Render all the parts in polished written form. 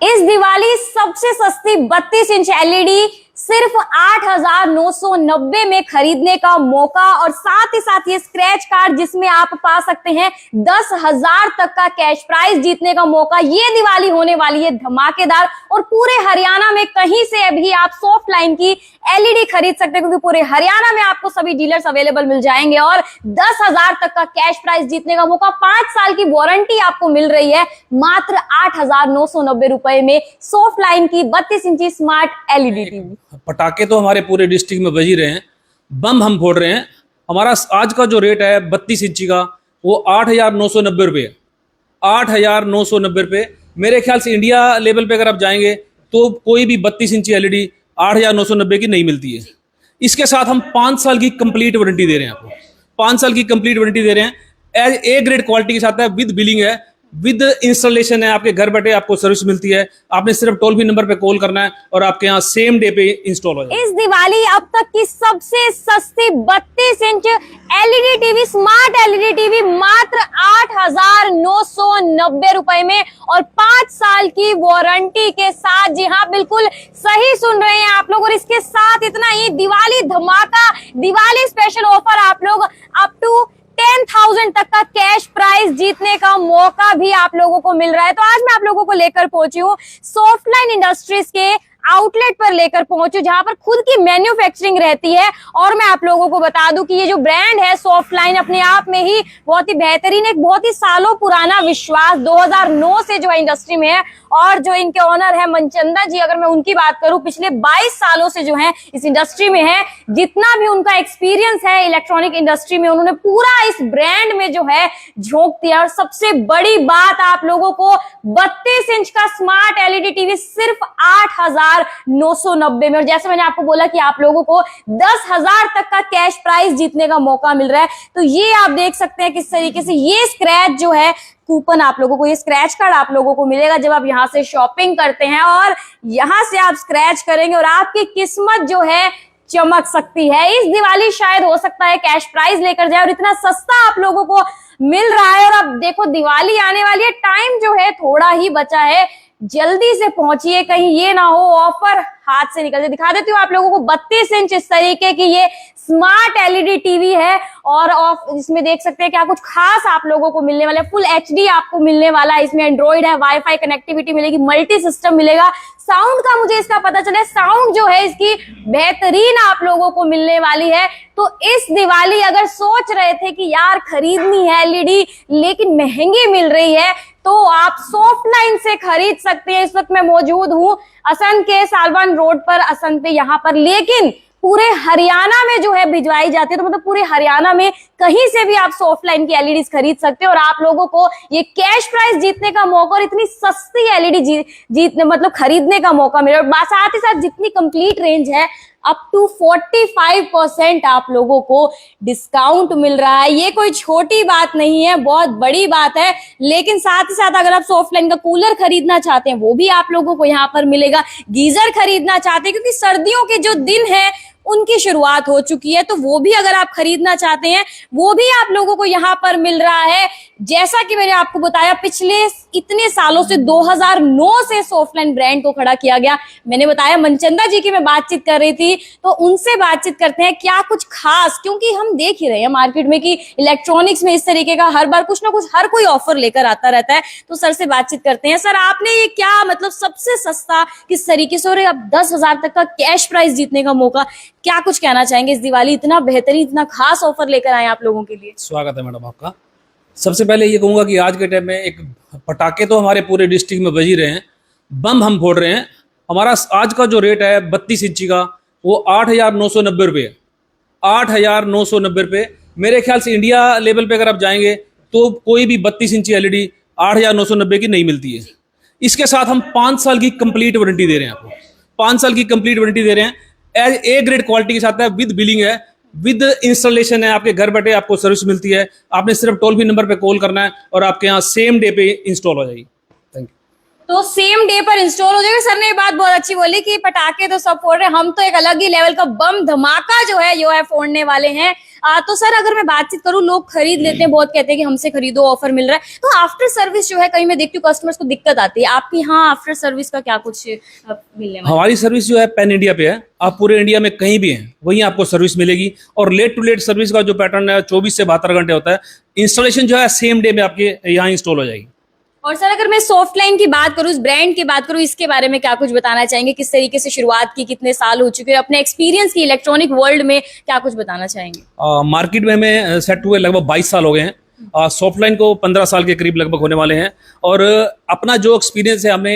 इस दिवाली सबसे सस्ती 32 इंच एलईडी सिर्फ 8,990 में खरीदने का मौका, और साथ ही साथ ये स्क्रैच कार्ड जिसमें आप पा सकते हैं 10,000 तक का कैश प्राइज जीतने का मौका। ये दिवाली होने वाली है धमाकेदार, और पूरे हरियाणा में कहीं से भी आप सॉफ्ट लाइन की एलईडी खरीद सकते हैं, क्योंकि पूरे हरियाणा में आपको सभी डीलर्स अवेलेबल मिल जाएंगे। और 10,000 तक का कैश प्राइज जीतने का मौका, 5 साल की वारंटी आपको मिल रही है मात्र 8,990 रुपए में सॉफ्ट लाइन की 32 इंची स्मार्ट एलईडी टीवी। पटाखे तो हमारे पूरे डिस्ट्रिक्ट में बज ही रहे हैं, बम हम फोड़ रहे हैं। हमारा आज का जो रेट है 32 इंची का वो 8,990 रुपये, 8,990 रुपये। मेरे ख्याल से इंडिया लेवल पे अगर आप जाएंगे तो कोई भी 32 इंची एलईडी 8,990 की नहीं मिलती है। इसके साथ हम 5 साल की कंप्लीट वारंटी दे रहे हैं आपको, 5 साल की कंप्लीट वारंटी दे रहे हैं। ए ग्रेड क्वालिटी के साथ है, विद बिलिंग है, विद इंस्टॉलेशन है। आपके घर बैठे आपको सर्विस मिलती है। आपने सिर्फ टोल फ्री नंबर पे कॉल करना है और आपके यहाँ सेम डे पे इंस्टॉल हो जाएगा। इस दिवाली अब तक की सबसे सस्ती 32 inch LED TV, smart LED TV मात्र 8,990 रुपए में, और 5 साल की वारंटी के साथ। जी हाँ, बिल्कुल सही सुन रहे हैं आप लोग। और इसके साथ इतना ही दिवाली धमाका, दिवाली स्पेशल ऑफर, आप लोग अप टू 10,000 तक का कैश प्राइज जीतने का मौका भी आप लोगों को मिल रहा है। तो आज मैं आप लोगों को लेकर पहुंची हूँ सॉफ्टलाइन इंडस्ट्रीज के आउटलेट पर, लेकर पहुंचू जहां पर खुद की मैन्युफैक्चरिंग रहती है। और मैं आप लोगों को बता दूं कि ये जो ब्रांड है सॉफ्टलाइन अपने आप में ही बहुत ही बेहतरीन, एक बहुत ही सालों पुराना विश्वास 2009 से जो है इंडस्ट्री में है। और जो इनके ओनर है मनचंदा जी, अगर मैं उनकी बात करूं, पिछले 22 सालों से जो है इस इंडस्ट्री में है। जितना भी उनका एक्सपीरियंस है इलेक्ट्रॉनिक इंडस्ट्री में, उन्होंने पूरा इस ब्रांड में जो है झोंक दिया। और सबसे बड़ी बात, आप लोगों को 32 इंच का स्मार्ट एलईडी टीवी सिर्फ 8,990 में। और जैसे मैंने आपको बोला कि आप लोगों को 10,000 तक का कैश प्राइज जीतने का मौका मिल रहा है। तो ये आप देख सकते हैं किस तरीके से ये स्क्रैच जो है कूपन आप लोगों को, ये स्क्रैच कार्ड आप लोगों को मिलेगा जब आप यहाँ से शॉपिंग करते हैं। और यहाँ से आप स्क्रैच करेंगे और आपकी किस्मत जो है चमक सकती है। इस दिवाली शायद हो सकता है कैश प्राइज लेकर जाए, और इतना सस्ता आप लोगों को मिल रहा है। और अब देखो दिवाली आने वाली है, टाइम जो है थोड़ा ही बचा है, जल्दी से पहुंचिए, कहीं ये ना हो ऑफर हाथ से निकल जाए। दिखा देती हूँ आप लोगों को 32 इंच इस तरीके की ये स्मार्ट एलईडी टीवी है। और इसमें देख सकते हैं क्या कुछ खास आप लोगों को मिलने वाला है। फुल एचडी आपको मिलने वाला है, इसमें एंड्रॉइड है, वाईफाई कनेक्टिविटी मिलेगी, मल्टी सिस्टम मिलेगा। साउंड का मुझे इसका पता चला, साउंड जो है इसकी बेहतरीन आप लोगों को मिलने वाली है। तो इस दिवाली अगर सोच रहे थे कि यार खरीदनी है एलईडी लेकिन महंगी मिल रही है, तो आप सॉफ्टलाइन से खरीद सकते हैं। इस वक्त मैं मौजूद हूँ असंध के सालवन रोड पर, असंध पे यहाँ पर, लेकिन पूरे हरियाणा में जो है भिजवाई जाती है। तो मतलब पूरे हरियाणा में कहीं से भी आप सॉफ्टलाइन की एलईडीज खरीद सकते हो, और आप लोगों को ये कैश प्राइस जीतने का मौका और इतनी सस्ती एलईडी जीतने मतलब खरीदने का मौका मिले। और साथ ही साथ जितनी कंप्लीट रेंज है अप टू 45% आप लोगों को डिस्काउंट मिल रहा है। ये कोई छोटी बात नहीं है, बहुत बड़ी बात है। लेकिन साथ ही साथ अगर आप सॉफ्टलाइन का कूलर खरीदना चाहते हैं वो भी आप लोगों को यहाँ पर मिलेगा। गीजर खरीदना चाहते हैं, क्योंकि सर्दियों के जो दिन है उनकी शुरुआत हो चुकी है, तो वो भी अगर आप खरीदना चाहते हैं वो भी आप लोगों को यहाँ पर मिल रहा है। जैसा कि मैंने आपको बताया, पिछले इतने सालों से 2009 से सॉफ्टलाइन ब्रांड को खड़ा किया गया। मैंने बताया मनचंदा जी की मैं बातचीत कर रही थी, तो उनसे बातचीत करते हैं क्या कुछ खास, क्योंकि हम देख ही रहे हैं मार्केट में कि इलेक्ट्रॉनिक्स में इस तरीके का हर बार कुछ ना कुछ हर कोई ऑफर लेकर आता रहता है। तो सर से बातचीत करते हैं। सर, आपने ये क्या मतलब सबसे सस्ता किस तरीके से, और अब 10,000 तक का कैश प्राइस जीतने का मौका, क्या कुछ कहना चाहेंगे इस दिवाली इतना बेहतरीन इतना खास ऑफर लेकर आए आप लोगों के लिए? स्वागत है मैडम आपका। सबसे पहले ये कहूँगा कि आज के टाइम में एक पटाखे तो हमारे पूरे डिस्ट्रिक्ट में बज ही रहे हैं, बम हम फोड़ रहे हैं। हमारा आज का जो रेट है 32 इंची का वो 8,990 रुपये, 8,990 रुपये। मेरे ख्याल से इंडिया लेवल पे अगर आप जाएंगे तो कोई भी 32 इंची एलईडी 8,990 की नहीं मिलती है। इसके साथ हम 5 साल की कंप्लीट वारंटी दे रहे हैं आपको, 5 साल की कंप्लीट वारंटी दे रहे हैं। ए ग्रेड क्वालिटी के साथ है, विद बिलिंग है, विद इंस्टॉलेशन है। आपके घर बैठे आपको सर्विस मिलती है। आपने सिर्फ टोल फ्री नंबर पे कॉल करना है और आपके यहाँ सेम डे पे इंस्टॉल हो जाएगी। Thank you. तो सेम डे पर इंस्टॉल हो जाएगा। सर ने ये बात बहुत अच्छी बोली कि पटाखे तो सब फोड़ रहे हैं, हम तो एक अलग ही लेवल का बम धमाका जो है फोड़ने वाले हैं। तो सर अगर मैं बातचीत करूं, लोग खरीद लेते हैं, बहुत कहते हैं कि हमसे खरीदो, ऑफर मिल रहा है, तो आफ्टर सर्विस जो है कहीं मैं देखती हूँ कस्टमर्स को दिक्कत आती है, आपके यहाँ आफ्टर सर्विस का क्या कुछ मिलने वाला है? हमारी सर्विस जो है पैन इंडिया पे है, आप पूरे इंडिया में कहीं भी हैं वहीं आपको सर्विस मिलेगी। और लेट टू लेट सर्विस का जो पैटर्न है 24 से 72 घंटे होता है। इंस्टॉलेशन जो है सेम डे में आपके यहाँ इंस्टॉल हो जाएगी। और सर अगर मैं सॉफ्ट लाइन की बात करूं, इस ब्रांड की बात करूं, इसके बारे में क्या कुछ बताना चाहेंगे? किस तरीके से शुरुआत की, कितने साल हो चुके हैं, अपने एक्सपीरियंस की इलेक्ट्रॉनिक वर्ल्ड में क्या कुछ बताना चाहेंगे? मार्केट में हमें सेट हुए लगभग 22 साल हो गए हैं। सॉफ्ट लाइन को 15 साल के करीब लगभग होने वाले हैं। और अपना जो एक्सपीरियंस है, हमने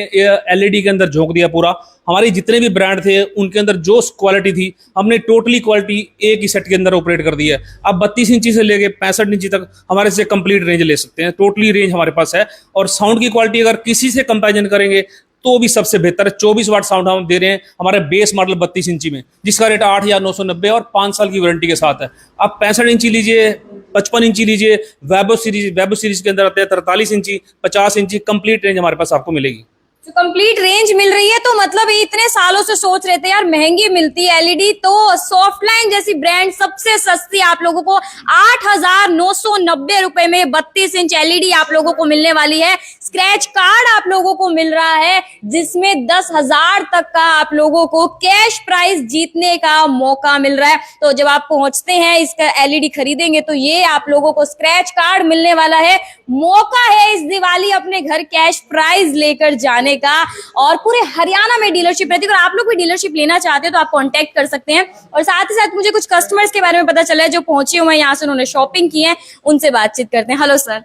एलईडी के अंदर झोंक दिया पूरा। हमारे जितने भी ब्रांड थे उनके अंदर जो क्वालिटी थी हमने टोटली क्वालिटी एक ही सेट के अंदर ऑपरेट कर दी है। अब 32 इंची से लेके 65 इंची तक हमारे से कंप्लीट रेंज ले सकते हैं, टोटली रेंज हमारे पास है। और साउंड की क्वालिटी अगर किसी से कंपैरिजन करेंगे तो भी सबसे बेहतर है। 24 वाट साउंड हम दे रहे हैं हमारे बेस मॉडल 32 इंची में, जिसका रेट 8,990 और 5 साल की वारंटी के साथ है। आप 65 इंची लीजिए, 55 इंची लीजिए, वैभव सीरीज के अंदर आते हैं 43 इंची, 50 इंची, कंप्लीट रेंज हमारे पास आपको मिलेगी। तो कंप्लीट रेंज मिल रही है, तो मतलब इतने सालों से सोच रहे थे यार महंगी मिलती है एलईडी, तो सॉफ्ट लाइन जैसी ब्रांड सबसे सस्ती आप लोगों को 8,990 रुपए में 32 इंच एलईडी आप लोगों को मिलने वाली है। स्क्रैच कार्ड आप लोगों को मिल रहा है, जिसमें 10,000 तक का आप लोगों को कैश प्राइज जीतने का मौका मिल रहा है। तो जब आप पहुंचते हैं इसका एलईडी खरीदेंगे तो ये आप लोगों को स्क्रैच कार्ड मिलने वाला है। मौका है इस दिवाली अपने घर कैश प्राइज लेकर जाने का। और पूरे हरियाणा में डीलरशिप रहती है। अगर आप लोग भी डीलरशिप लेना चाहते हैं तो आप कांटेक्ट कर सकते हैं। और साथ ही साथ मुझे कुछ कस्टमर्स के बारे में पता चला है जो पहुंचे हुए हैं यहाँ से, उन्होंने शॉपिंग की है, उनसे बातचीत करते हैं। Hello sir.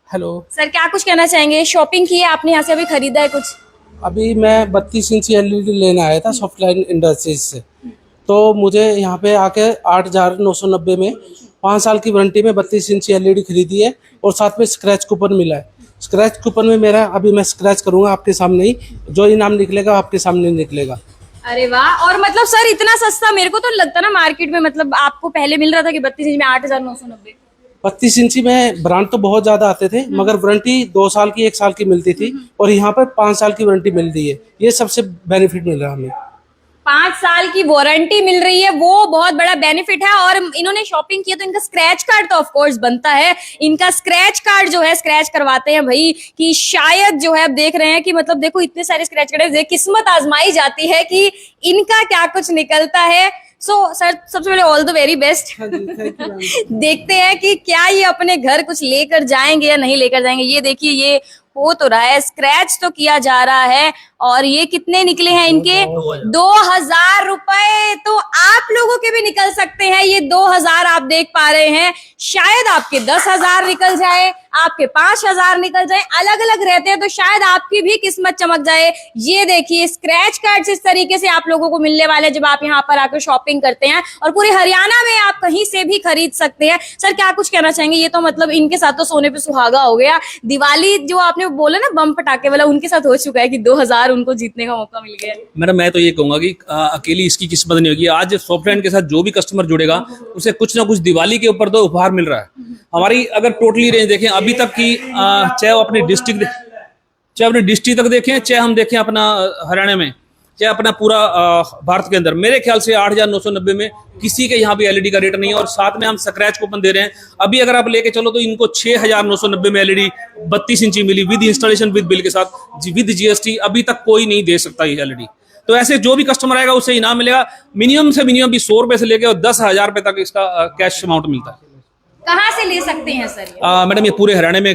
हेलो सर, क्या कुछ कहना चाहेंगे? शॉपिंग की है आपने, यहाँ से अभी खरीदा है कुछ? अभी मैं 32 इंची एलईडी लेने आया था सॉफ्ट लाइन इंडस्ट्रीज से। तो मुझे यहाँ पे आके 8,990 में 5 साल की वारंटी में 32 इंची एलईडी खरीदी है और साथ में स्क्रैच कूपन मिला है। स्क्रैच कूपन में मेरा अभी मैं स्क्रैच करूंगा आपके सामने ही, जो इनाम निकलेगा आपके सामने निकलेगा। अरे वाह। और मतलब सर इतना सस्ता मेरे को तो लगता ना मार्केट में, मतलब आपको पहले मिल रहा था कि 32 इंच में 8,990। 32 इंची में ब्रांड तो बहुत ज्यादा आते थे, मगर वारंटी 2 साल की 1 साल की मिलती थी और यहाँ पर 5 साल की वारंटी मिल रही है। ये सबसे बेनिफिट मिल रहा है हमें। 5 साल की वारंटी मिल रही है, वो बहुत बड़ा बेनिफिट है। और इन्होंने शॉपिंग किया तो इनका स्क्रैच कार्ड तो ऑफ कोर्स बनता है। इनका स्क्रैच कार्ड जो है स्क्रैच करवाते हैं भाई, कि शायद जो है अब देख रहे हैं कि मतलब देखो इतने सारे स्क्रैच कार्ड, किस्मत आजमाई जाती है कि इनका क्या कुछ निकलता है। सो सर सबसे पहले ऑल द वेरी बेस्ट। देखते हैं कि क्या ये अपने घर कुछ लेकर जाएंगे या नहीं लेकर जाएंगे। ये देखिए ये हो तो रहा है, स्क्रैच तो किया जा रहा है। और ये कितने निकले हैं इनके? 2,000 रुपए। तो आप लोगों के भी निकल सकते हैं ये 2,000, आप देख पा रहे हैं। शायद आपके 10,000 निकल जाए, आपके 5,000 निकल जाए, अलग अलग रहते हैं तो शायद आपकी भी किस्मत चमक जाए। ये देखिए स्क्रैच कार्ड इस तरीके से आप लोगों को मिलने वाले जब आप यहाँ पर आकर शॉपिंग करते हैं। और पूरे हरियाणा में आप कहीं से भी खरीद सकते हैं। सर क्या कुछ कहना चाहेंगे? ये तो मतलब इनके साथ तो सोने पे सुहागा हो गया। दिवाली जो आपने बोला ना बम पटाखे वाला, उनके साथ हो चुका है कि 2,000 उनको जीतने का मौका मिल गया। मैडम मैं तो ये कहूंगा कि अकेली इसकी किस्मत नहीं होगी। आज सॉफ्टलाइन के साथ जो भी कस्टमर जुड़ेगा उसे कुछ ना कुछ दिवाली के ऊपर तो उपहार मिल रहा है। हमारी अगर टोटली रेंज देखें अभी तक की, चाहे वो अपनी डिस्ट्रिक्ट तक देखें, चाहे हम देखें अपना हरियाणा में, चाहे अपना पूरा भारत के अंदर, मेरे ख्याल से 8,990 में किसी के यहाँ भी एलईडी का रेट नहीं है। और साथ में हम स्क्रैच कूपन दे रहे हैं। अभी अगर आप लेके चलो तो इनको 6,990 में एलईडी 32 इंची मिली, विद इंस्टॉलेशन विद बिल के साथ, विद जीएसटी। अभी तक कोई नहीं दे सकता ये एलईडी। तो ऐसे जो भी कस्टमर आएगा उसे इनाम मिलेगा। मिनिमम से मिनिमम भी 100 रुपए से लेकर और 10,000 रुपए तक इसका कैश अमाउंट मिलता है। कहाँ से ले सकते हैं सर? मैडम ये पूरे हरियाणा में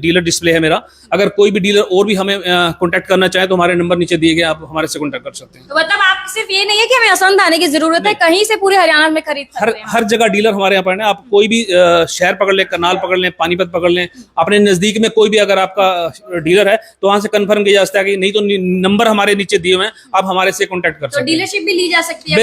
डीलर डिस्प्ले है मेरा। अगर कोई भी डीलर और भी हमें कांटेक्ट करना चाहे तो हमारे नंबर नीचे दिए गए, आप हमारे से कांटेक्ट कर सकते हैं। तो मतलब आप सिर्फ ये नहीं है कि हमें असंध आने की जरूरत है, कहीं से पूरे हरियाणा में खरीद सकते हैं। हर जगह डीलर हमारे यहाँ पर है। आप कोई भी शहर पकड़ लें, करनाल पकड़ लें, पानीपत पकड़ लें, अपने नजदीक में कोई भी अगर आपका डीलर है तो वहां से कंफर्म किया जाता है कि नहीं तो नंबर हमारे नीचे दिए हुए हैं, आप हमारे से कांटेक्ट कर सकते हैं। डीलरशिप भी ली जा सकती है?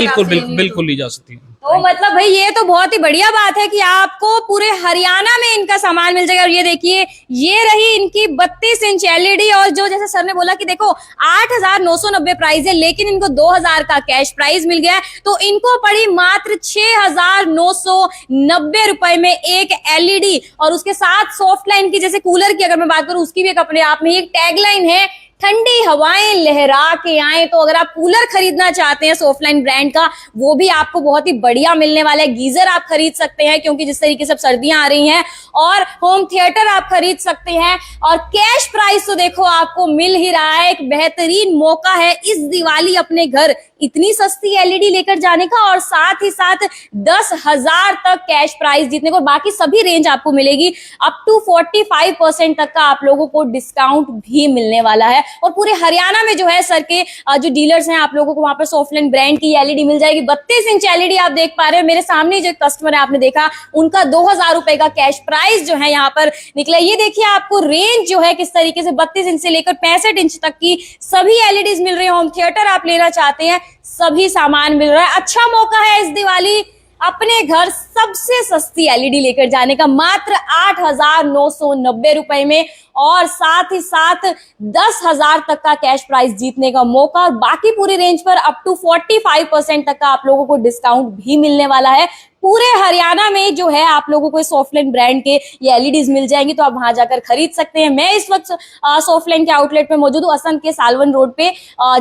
बिल्कुल ली जा सकती है। तो मतलब भाई ये तो बहुत ही बढ़िया बात है कि आपको पूरे हरियाणा में इनका सामान मिल जाएगा। और ये देखिए ये रही इनकी 32 इंच एलईडी। और जो जैसे सर ने बोला कि देखो 8,990 प्राइस है, लेकिन इनको 2,000 का कैश प्राइस मिल गया है। तो इनको पड़ी मात्र 6,990 रुपए में एक एलईडी। और उसके साथ सॉफ्ट लाइन की, जैसे कूलर की अगर मैं बात करूं, उसकी भी एक अपने आप में एक टैगलाइन है ठंडी हवाएं लहरा के आए। तो अगर आप कूलर खरीदना चाहते हैं सॉफ्टलाइन ब्रांड का, वो भी आपको बहुत ही बढ़िया मिलने वाला है। गीजर आप खरीद सकते हैं क्योंकि जिस तरीके से सर्दियां आ रही हैं, और होम थिएटर आप खरीद सकते हैं। और कैश प्राइस तो देखो आपको मिल ही रहा है। एक बेहतरीन मौका है इस दिवाली अपने घर इतनी सस्ती एलईडी लेकर जाने का, और साथ ही साथ 10,000 तक कैश प्राइस जीतने को। बाकी सभी रेंज आपको मिलेगी, अप टू 45% तक का आप लोगों को डिस्काउंट भी मिलने वाला है। और पूरे हरियाणा में जो है सर के जो डीलर्स हैं, आप लोगों को वहां पर सॉफ्टलाइन ब्रांड की एलईडी मिल जाएगी। 32 इंच एलईडी आप देख पा रहे हो। मेरे सामने जो कस्टमर है आपने देखा, उनका 2,000 रुपए का कैश प्राइस जो है यहाँ पर निकला। ये देखिए आपको रेंज जो है किस तरीके से 32 इंच से लेकर 65 इंच तक की सभी एलईडीज मिल रही है। होम थिएटर आप लेना चाहते हैं, सभी सामान मिल रहा है। अच्छा मौका है इस दिवाली अपने घर सबसे सस्ती एलईडी लेकर जाने का, मात्र 8,990 रुपए में, और साथ ही साथ 10,000 तक का कैश प्राइस जीतने का मौका। और बाकी पूरी रेंज पर अप टू 45% तक का आप लोगों को डिस्काउंट भी मिलने वाला है। पूरे हरियाणा में जो है आप लोगों को सॉफ्टलाइन ब्रांड के ये एलईडीज मिल जाएंगी, तो आप वहां जाकर खरीद सकते हैं। मैं इस वक्त सॉफ्टलाइन के आउटलेट में मौजूद हूँ, असंध के सालवन रोड पे।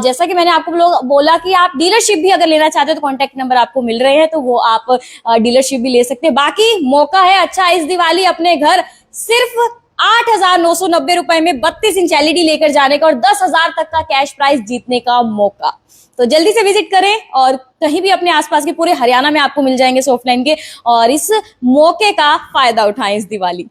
जैसा कि मैंने आपको बोला कि आप डीलरशिप भी अगर लेना चाहते हो तो कॉन्टैक्ट नंबर आपको मिल रहे हैं, तो वो आप डीलरशिप भी ले सकते हैं। बाकी मौका है अच्छा इस दिवाली अपने घर सिर्फ 8,990 रुपए में 32 इंच एलईडी लेकर जाने का, और 10,000 तक का कैश प्राइस जीतने का मौका। तो जल्दी से विजिट करें, और कहीं भी अपने आसपास के पूरे हरियाणा में आपको मिल जाएंगे सॉफ्टलाइन के, और इस मौके का फायदा उठाएं इस दिवाली।